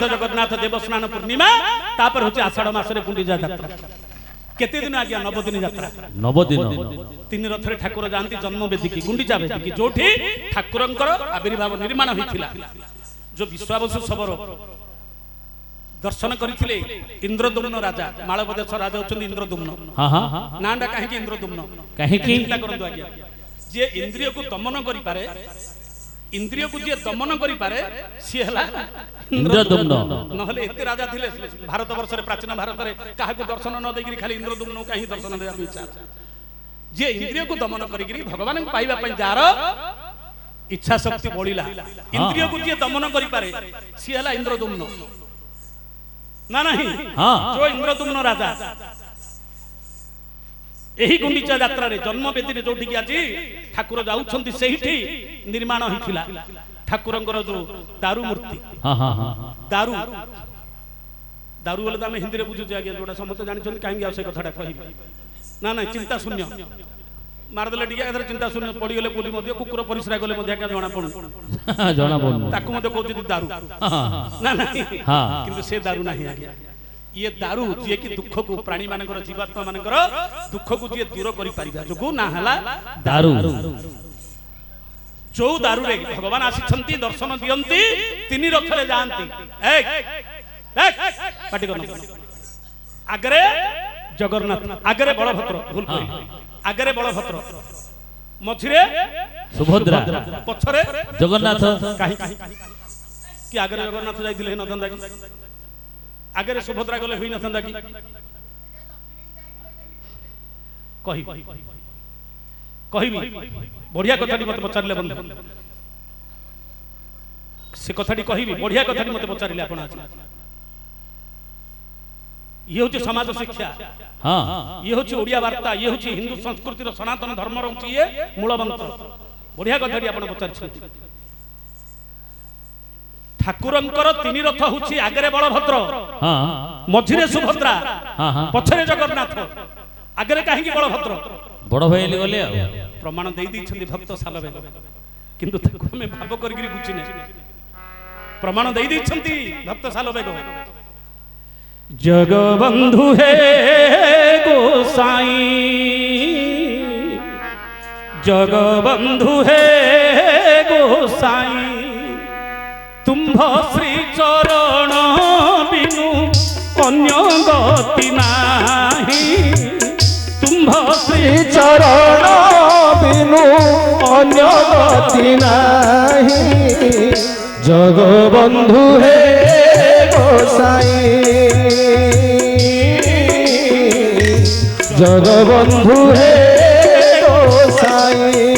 जगन्नाथ देवस्नान पूर्णिमा तापर होची आषाढ़ मास रे गुंडीचा यात्रा केते दिन आज्ञा नवदिन यात्रा नवदिन तीन रथरे ठाकुर जानती जन्म वेदी की गुंडीचा वेदी की जोठी ठाकुरंकर आविर्भाव निर्माण होइथिला जो विश्वावसु सबरो दर्शन करथिले इंद्रदुम्न राजा मालव देश राजा होचंदी इंद्रदुम्न हां हां नांडा काहे की इंद्रदुम्न काहे की चिंता करंतु आज्ञा जे इंद्रिय को दमन करि पारे इंद्रिय को जे दमन करि पारे सी हला इंद्रदुम्न नहले एते राजा थिले भारत वर्ष रे प्राचीन भारत रे काहे को दर्शन न देगिरी खाली इंद्रदुम्न काहे दर्शन देबा इच्छा जे इंद्रिय को दमन करिगिरी भगवान को पाइबा पई जार इच्छा शक्ति बढ़िला इंद्रिय को जे दमन करि पारे सी हला इंद्रदुम्न ନା ନାହିଁ ହଁ ଯୋ ଇନ୍ଦ୍ରଦୁମ୍ନ ରାଜା ଏହି ଗୁଣ୍ଡିଚା ଯାତ୍ରାରେ ଜନ୍ମବେଦୀରେ ଯୋଉଠିକି ଆଜି ଠାକୁର ଯାଉଛନ୍ତି ସେଇଠି ନିର୍ମାଣ ହେଇଥିଲା ଠାକୁରଙ୍କର ଯୋଉ ଦାରୁ ମୂର୍ତ୍ତି। ହଁ ହଁ ହଁ ଦାରୁ ଦାରୁ ବୋଲେ ତ ଆମେ ହିନ୍ଦୀରେ ବୁଝୁଛୁ ଆଜ୍ଞା, ଯୋଉଟା ସମସ୍ତେ ଜାଣିଛନ୍ତି, କାହିଁକି ଆଉ ସେ କଥାଟା କହିବି ନା ନାଇଁ, ଚିନ୍ତା ଶୂନ୍ୟ ମାରିଦେଲେ ଟିକେ ଏଥର ଚିନ୍ତା ଶୂନ୍ୟ ପଡ଼ିଗଲେ କୋଉଠି ମଧ୍ୟ କୁକୁର ପରିସ୍ରା କଲେ ମଧ୍ୟ ଆଜ୍ଞା ଜଣା ପଡୁନି, ଜଣା ପଡୁନି, ତାକୁ ମଧ୍ୟ କହୁଛନ୍ତି ଦାରୁ ନା ନାହିଁ, କିନ୍ତୁ ସେ ଦାରୁ ନାହିଁ ଆଜ୍ଞା। ଇଏ ଦାରୁ ଯିଏ କି ଦୁଃଖକୁ ପ୍ରାଣୀ ମାନଙ୍କର ଜୀବାତ୍ମା ମାନଙ୍କର ଦୁଃଖକୁ ଯିଏ ଦୂର କରିପାରିବା ଯୋଗୁ ନା ହେଲା ଦାରୁ। ଯୋଉ ଦାରୁରେ ଭଗବାନ ଆସିଛନ୍ତି ଦର୍ଶନ ଦିଅନ୍ତି, ତିନି ରଥରେ ଯାଆନ୍ତି। ପାଟି କରନ, ଆଗରେ ଜଗନ୍ନାଥ, ଆଗରେ ବଳଭଦ୍ର, ଭୁଲ କହିଲି, ଆଗରେ ବଳଭଦ୍ର, ମଝିରେ ସୁଭଦ୍ରା, ପଛରେ ଜଗନ୍ନାଥ। କାହିଁକି କି ଆଗରେ ଜଗନ୍ନାଥ ଯାଇଥିଲେ ନଥାନ୍ତା କି? ଆଗରେ ସୁଭଦ୍ରା ଗଲେ ହୋଇନଥାନ୍ତା କି? କହିବି କହିବି ବଢିଆ କଥାଟି ମତେ ପଚାରିଲେ ବନ୍ଧୁ, ସେ କଥାଟି କହିବି, ବଢିଆ କଥାଟି ମତେ ପଚାରିଲେ ଆପଣ ଆଜି। ଇଏ ହଉଛି ସମାଜ ଶିକ୍ଷା, ଇଏ ହଉଛି ଓଡିଆ ବାର୍ତ୍ତା, ଇଏ ହଉଛି ହିନ୍ଦୁ ସଂସ୍କୃତିର ସନାତନ ଧର୍ମର ହଉଛି ଇଏ ମୂଳ ମନ୍ତ୍ର। ବଢିଆ କଥାଟି ଆପଣ ପଚାରିଛନ୍ତି। ଠାକୁରଙ୍କର ତିନି ରଥ ହଉଛି ଆଗରେ ବଳଭଦ୍ର, ମଝିରେ ସୁଭଦ୍ରା, ପଛରେ ଜଗନ୍ନାଥ। ଆଗରେ କାହିଁକି ବଳଭଦ୍ର? ବଡ ଭାଇ ଗଲେ ଆଉ ପ୍ରମାଣ ଦେଇ ଦେଇଛନ୍ତି ଭକ୍ତ ସାଲବେଗ, କିନ୍ତୁ ତାକୁ ଆମେ ଭାବ କରିକି ବୁଝିନେ। ପ୍ରମାଣ ଦେଇ ଦେଇଛନ୍ତି ଭକ୍ତ ସାଲବେଗ। ଜଗବନ୍ଧୁ ହେ ଗୋସାଇଁ, ଜଗବନ୍ଧୁ ହେ ଗୋସାଇଁ, ତୁମ୍ଭ ଶ୍ରୀ ଚରଣ ବିନୁ ଅନ୍ୟ ଗତି ନାହିଁ, ତୁମ୍ଭ ଶ୍ରୀ ଚରଣ ବିନୁ ଅନ୍ୟ ଗତି ନାହିଁ, ଜଗବନ୍ଧୁ ହେ ଗୋସାଇଁ, ଜଗବନ୍ଧୁ ହେ ଗୋସାଇଁ।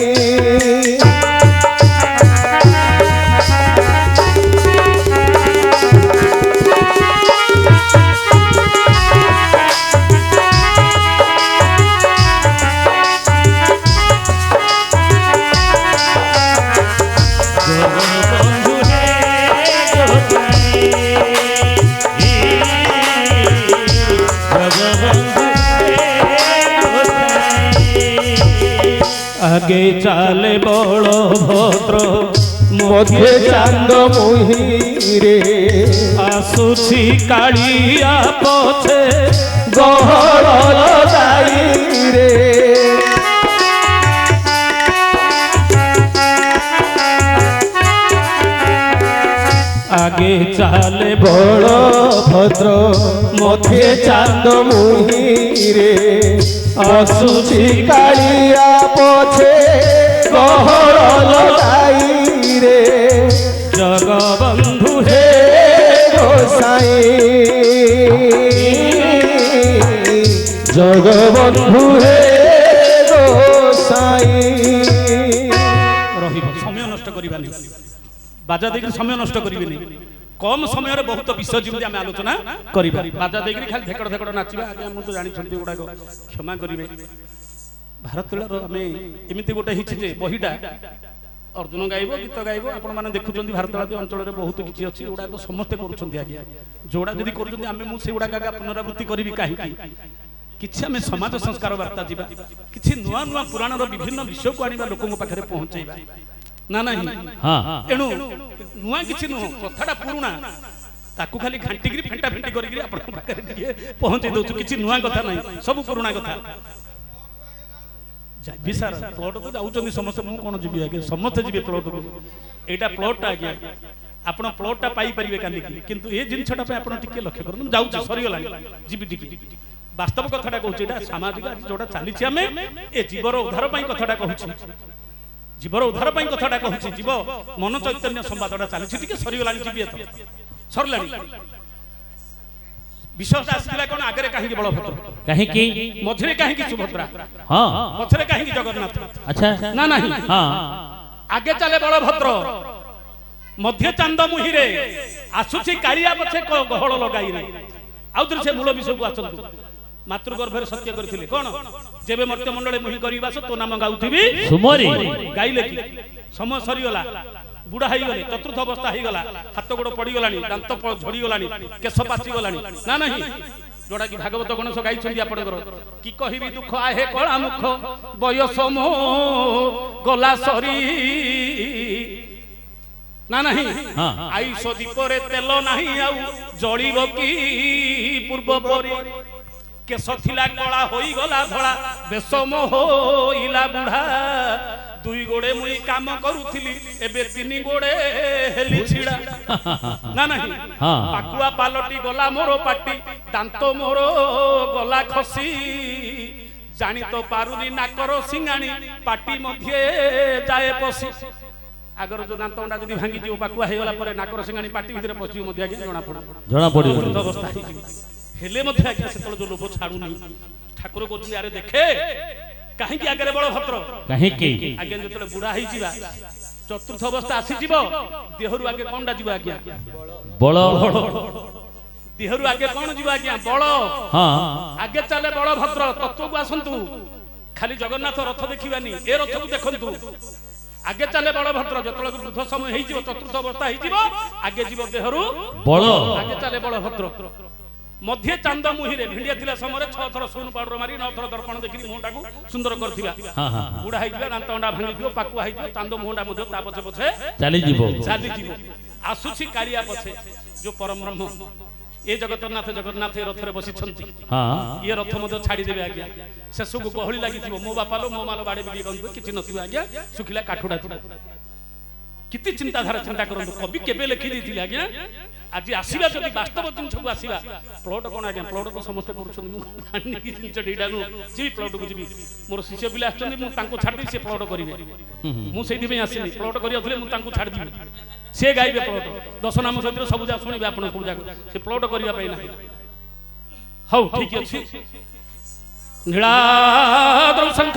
আগে চালে বলভদ্র, মধ্যে চান্দ মুহিরে, আসুছি কালিয়া পথে গহর লগাই রে, আগে চালে বলভদ্র, মধ্যে চান্দ মুহিরে, আসুছি কালিয়া পথে গহর লগাই রে, জগবন্ধু হে গোসাই, জগবন্ধু হে গোসাই। রহিব সময় নষ্ট করিবানি, বাজা দেখি সময় নষ্ট করিবেনি, কম সময়ের বহুত বিষয় যেমন আমি আলোচনা করিবা। বাজা দেখি খালি ধেকড় ধেকড় নাচিবা আগে আমি তো জানিছন্তি গুড়াক ক্ষমা করিবে। ଭାରତଳର ଆମେ ଏମିତି ଗୋଟେ ହେଇଛି ଯେ ବହିଟା ଅର୍ଜୁନ ଗାଇବ, ଗୀତ ଗାଇବ, ଆପଣ ମାନେ ଦେଖୁଛନ୍ତି ଭାରତଳା ଅଞ୍ଚଳରେ ବହୁତ କିଛି ଅଛି, ଏଗୁଡା ତ ସମସ୍ତେ କରୁଛନ୍ତି ଆଜ୍ଞା। ଯୋଉଟା ଯଦି କରୁଛନ୍ତି ଆମେ ମୁଁ ସେଗୁଡାକ ପୁନରାବୃତ୍ତି କରିବି କାହିଁକି? କିଛି ଆମେ ସମାଜ ସଂସ୍କାର ବାର୍ତ୍ତା ଯିବା, କିଛି ନୂଆ ନୂଆ ପୁରାଣର ବିଭିନ୍ନ ବିଷୟକୁ ଆଣିବା, ଲୋକଙ୍କ ପାଖରେ ପହଞ୍ଚେଇବା ନା ନାହିଁ। ଏଣୁ ନୂଆ କିଛି ନୁହଁ, କଥାଟା ପୁରୁଣା, ତାକୁ ଖାଲି ଘାଣ୍ଟିକିରି ଫେଣ୍ଟା ଫେଣ୍ଟି କରିକିରି ଆପଣଙ୍କ ପାଖରେ ଟିକେ ପହଞ୍ଚେଇ ଦଉଛୁ। କିଛି ନୂଆ କଥା ନାହିଁ, ସବୁ ପୁରୁଣା କଥା। যাবি স্যার প্লটକୁ ଯାଉଛନ୍ତି ସମସ୍ତେ, ମୁଁ କ'ଣ ଯିବି ଆଜ୍ଞା, ସମସ୍ତେ ଯିବେ ପ୍ଲଟକୁ। ଏଇଟା ପ୍ଲଟଟା ଆଜ୍ଞା, ଆପଣ ପ୍ଲଟଟା ପାଇପାରିବେ କାଲିକି, କିନ୍ତୁ ଏ ଜିନିଷଟା ପାଇଁ ଆପଣ ଟିକେ ଲକ୍ଷ୍ୟ କରନ୍ତୁ। ମୁଁ ଯାଉଛି, ସରିଗଲାଣି, ଯିବି ଟିକେ। ବାସ୍ତବ କଥାଟା କହୁଛି, ଏଇଟା ସାମାଜିକ ଆଜି ଯୋଉଟା ଚାଲିଛି, ଆମେ ଏ ଜୀବର ଉଦ୍ଧାର ପାଇଁ କଥାଟା କହୁଛି, ଜୀବର ଉଦ୍ଧାର ପାଇଁ କଥାଟା କହୁଛି, ଜୀବ ମନ ଚୈତନ୍ୟ ସମ୍ବାଦଟା ଚାଲିଛି। ଟିକେ ସରିଗଲାଣି, ଯିବି ଏଥର, ସରିଲାଣି। ବିଷୟଟା ଆସିଥିଲା କ'ଣ? ଆଗରେ କାହିଁକି ବଳଭଦ୍ର, କାହିଁକି ମଝିରେ କାହିଁକି ସୁଭଦ୍ରା, ପଛରେ କାହିଁକି ଜଗନ୍ନାଥ? ଆଚ୍ଛା ନା ନାହିଁ, ଆଗେ ଚାଲେ ବଳଭଦ୍ର, ମଧ୍ୟେ ଚାନ୍ଦ ମୁହିଁରେ, ଆସୁଛି କାଳିଆ ପଛେ ଗହଳ ଲଗାଇରେ। ଆଉ ଥରେ ସେ ମୂଳ ବିଷୟକୁ ଆସନ୍ତୁ। ମାତୃଗର୍ଭରେ ସତ୍ୟ କରିଥିଲେ କଣ? ଯେବେ ମର୍ତ୍ତ୍ୟ ମଣ୍ଡଳେ ମୁହିଁ କରିବାସ ତୋ ନାମ ଗାଉଥିବି ସୁମରି। ଗାଇଲେ କି ସମୟ ସରିଗଲା, ବୁଢା ହେଇଗଲେ, ଚତୁର୍ଥ ଅବସ୍ଥା ହେଇଗଲା, ହାତ ଗୋଡ ପଡିଗଲାଣି, ଦାନ୍ତ ଝଡିଗଲାଣି, କେଶ ପାଚିଗଲାଣି ନା ନାହିଁ? ଯୋଉଟା କି ଭାଗବତ ଗଣେଶ ଗାଇଛନ୍ତି ଆପଣଙ୍କର। କି କହିବି ଦୁଃଖ ଆହେ କଳା ମୁଖ ବୟସ ମୋ ଗଲା ସରି ନା ନାହିଁ? ଆଇସ ଦୀପରେ ତେଲ ନାହିଁ ଆଉ ଜଳିବ କି ପୂର୍ବ ପରି। କେଶ ଥିଲା କଳା ହୋଇଗଲା ଧଳା, ବେଶ ହୋଇଲା ବୁଢା। ଦୁଇ ଗୋଡେ ମୁଇ କାମ କରୁଥିଲି, ଏବେ ତିନି ଗୋଡେ ହେଲି ଛିଡା ନା ନାହିଁ? ପାକୁଆ ପାଲଟି ଗଲା ମୋର ପାଟି, ଦାନ୍ତ ମୋର ଗଲା ଖସି। ଜାଣି ତ ପାରୁନି ନାକର ସିଙ୍ଗାଣି, ପାଟି ମଧ୍ୟେ ଯାଏ ପଶି। ଆଗର ଯୋଉ ଦାନ୍ତ ଅଣ୍ଡା ଯଦି ଭାଙ୍ଗିଯିବ, ପାକୁଆ ହେଇଗଲା ପରେ ନାକର ସିଙ୍ଗାଣି ପାଟି ଭିତରେ ପଶିବ ମଧ୍ୟ ଆଜ୍ଞା ଜଣା ପଡିବ। ଅବସ୍ଥା ହେଇଯିବ। ହେଲେ ମଧ୍ୟ ଆଜ୍ଞା ସେତେବେଳେ ଯୋଉ ଲୋଭ ଛାଡୁନି, ଠାକୁର କହୁଛନ୍ତି ଆରେ ଦେଖେ କାହିଁକି ଆଗରେ ବଳଭଦ୍ର, କାହିଁକି ଆଜ୍ଞା ଯେତେବେଳେ ବୁଢା ହେଇଯିବା, ଚତୁର୍ଥ ଅବସ୍ଥା ଆସିଯିବ, ଦେହରୁ ଆଗେ କଣଟା ଯିବ ଆଜ୍ଞା? ବଳ। ଦେହରୁ ଆଗେ କଣ ଯିବ ଆଜ୍ଞା? ବଳ। ଆଗେ ଚାଲେ ବଳଭଦ୍ର। ତତ୍ଵକୁ ଆସନ୍ତୁ, ଖାଲି ଜଗନ୍ନାଥ ରଥ ଦେଖିବାନି, ଏ ରଥକୁ ଦେଖନ୍ତୁ। ଆଗେ ଚାଲେ ବଳଭଦ୍ର। ଯେତେବେଳେ ବୃଦ୍ଧ ସମୟ ହେଇଯିବ, ଚତୁର୍ଥ ଅବସ୍ଥା ହେଇଯିବ, ଆଗେ ଯିବ ଦେହରୁ ବଳ। ଆଗେ ଚାଲେ ବଳଭଦ୍ର। ମଧ୍ୟେ ଚାନ୍ଦ ମୁହିଁରେ ଭିଣ୍ଡିଆ ଥିଲା ସମୟରେ 6 ଥର ସୁନ ପାଉଡର ମାରି 9 ଥର ଦର୍ପଣ ଦେଖିକି ମୁହଁଟାକୁ ସୁନ୍ଦର କରିଥିବା। ବୁଢା ହେଇଯିବା, ଦାନ୍ତ ଅଣ୍ଡା ଭାଙ୍ଗିଯିବ, ପାକୁଆ ହେଇଯିବ, ଚାନ୍ଦ ମୁହଁଟା ମଧ୍ୟ ତା ପଛେ ପଛେ ଚାଲିଯିବ। ଆସୁଛି କାଳିଆ ପଛେ ଯୋଉ ପରମ ବ୍ରହ୍ମ, ଏ ଜଗତନାଥ ଜଗନ୍ନାଥ ଏ ରଥରେ ବସିଛନ୍ତି। ଇଏ ରଥ ମଧ୍ୟ ଛାଡିଦେବେ ଆଜ୍ଞା। ଶେଷକୁ ଗହଳି ଲାଗିଥିବ, ମୋ ବାପା लो ମୋ ମାଲ ବାଡେ ବିଡି ଗନ୍ଧୁ, କିଛି ନଥିବ ଆଜ୍ଞା, ଶୁଖିଲା କାଠୁଡା ଥିବ। କେତେ ଚିନ୍ତାଧାରା ଚିନ୍ତା କରନ୍ତୁ। କବି କେବେ ଲେଖି ଦେଇଥିଲେ ଆଜ୍ଞା? ଆଜି ଆସିବା ଯଦି ବାସ୍ତବ ଜିନିଷକୁ ଆସିବା, ପ୍ଲଟ କଣ ଆଜ୍ଞା? ପ୍ଲଟ ତ ସମସ୍ତେ କରୁଛନ୍ତି, ମୁଁ ଜିନିଷ ଏଇଟା ନୁହଁ। ଯିବି ପ୍ଲଟକୁ ଯିବି, ମୋର ଶିଷ୍ୟ ପିଲା ଆସିଛନ୍ତି, ମୁଁ ତାଙ୍କୁ ଛାଡ଼ିଦେବି, ସେ ପ୍ଲଟ କରିବେ। ମୁଁ ସେଇଥିପାଇଁ ଆସିନି, ପ୍ଲଟ କରିଯାଉଥିଲେ ମୁଁ ତାଙ୍କୁ ଛାଡ଼ିଦେବି, ସେ ଗାଇବେ ପ୍ଲଟ। 10 ନାମ ସହିତ ସବୁ ଯାକ ଶୁଣିବେ ଆପଣ, ସବୁ ଯାକ ସେ ପ୍ଲଟ କରିବା ପାଇଁ ନାହିଁ। ହଉ ଠିକ ଅଛି। ନୀଳାଦ୍ର ଶଙ୍ଖ